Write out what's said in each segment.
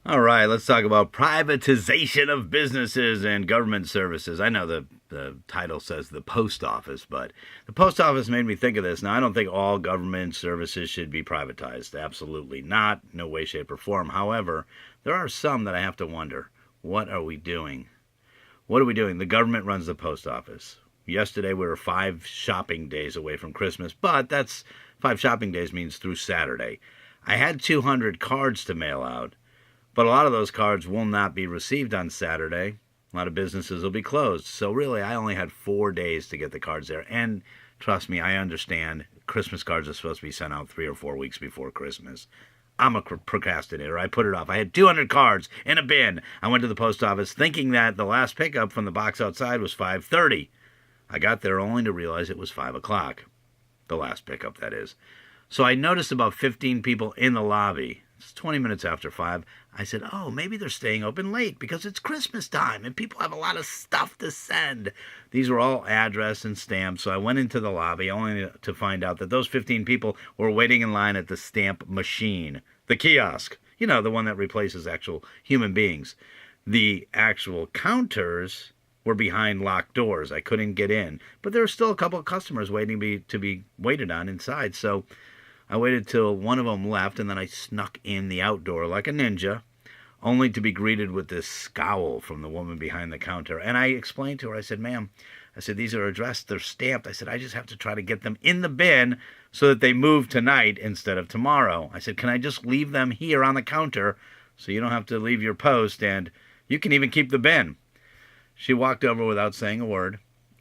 All right, let's talk about privatization of businesses and government services. I know the title says the post office, but the post office made me think of this. Now, I don't think all government services should be privatized. Absolutely not. No way, shape, or form. However, there are some that I have to wonder, what are we doing? What are we doing? The government runs the post office. Yesterday, we were 5 shopping days away from Christmas, but that's 5 shopping days means through Saturday. I had 200 cards to mail out. But a lot of those cards will not be received on Saturday. A lot of businesses will be closed. So really, I only had 4 days to get the cards there. And trust me, I understand Christmas cards are supposed to be sent out 3 or 4 weeks before Christmas. I'm a procrastinator. I put it off. I had 200 cards in a bin. I went to the post office thinking that the last pickup from the box outside was 5:30. I got there only to realize it was 5 o'clock. The last pickup, that is. So I noticed about 15 people in the lobby. It's 20 minutes after 5. I said, oh, maybe they're staying open late because it's Christmas time and people have a lot of stuff to send. These were all address and stamps. So I went into the lobby only to find out that those 15 people were waiting in line at the stamp machine, the kiosk, the one that replaces actual human beings. The actual counters were behind locked doors. I couldn't get in. But there were still a couple of customers waiting to be waited on inside. So I waited till one of them left, and then I snuck in the outdoor like a ninja, only to be greeted with this scowl from the woman behind the counter. And I explained to her, I said, ma'am, these are addressed, they're stamped. I said, I just have to try to get them in the bin so that they move tonight instead of tomorrow. I said, can I just leave them here on the counter so you don't have to leave your post and you can even keep the bin? She walked over without saying a word,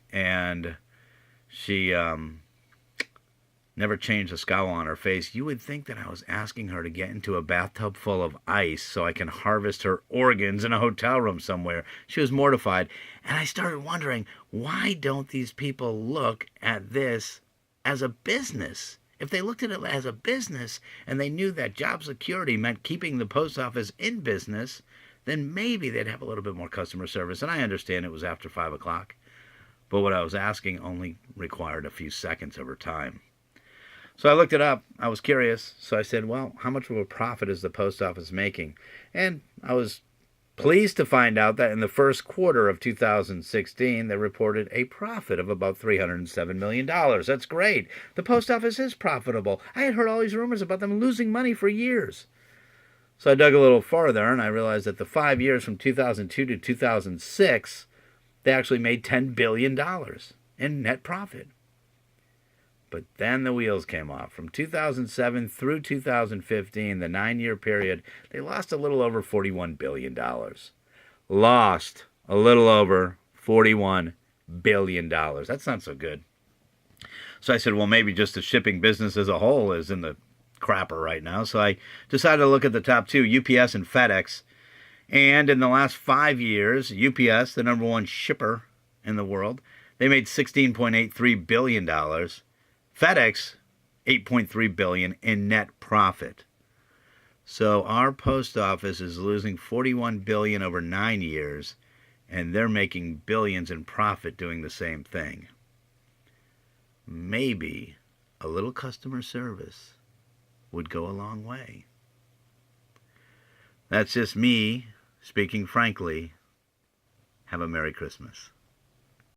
and she never changed a scowl on her face. You would think that I was asking her to get into a bathtub full of ice so I can harvest her organs in a hotel room somewhere. She was mortified. And I started wondering, why don't these people look at this as a business? If they looked at it as a business and they knew that job security meant keeping the post office in business, then maybe they'd have a little bit more customer service. And I understand it was after 5 o'clock. But what I was asking only required a few seconds of her time. So I looked it up. I was curious. So I said, well, how much of a profit is the post office making? And I was pleased to find out that in the first quarter of 2016, they reported a profit of about $307 million. That's great. The post office is profitable. I had heard all these rumors about them losing money for years. So I dug a little farther, and I realized that the 5 years from 2002 to 2006, they actually made $10 billion in net profit. But then the wheels came off. From 2007 through 2015, the 9-year period, they lost a little over $41 billion. Lost a little over $41 billion. That's not so good. So I said, well, maybe just the shipping business as a whole is in the crapper right now. So I decided to look at the top two, UPS and FedEx. And in the last 5 years, UPS, the number one shipper in the world, they made $16.83 billion. FedEx, $8.3 billion in net profit. So our post office is losing $41 billion over 9 years, and they're making billions in profit doing the same thing. Maybe a little customer service would go a long way. That's just me speaking frankly. Have a Merry Christmas.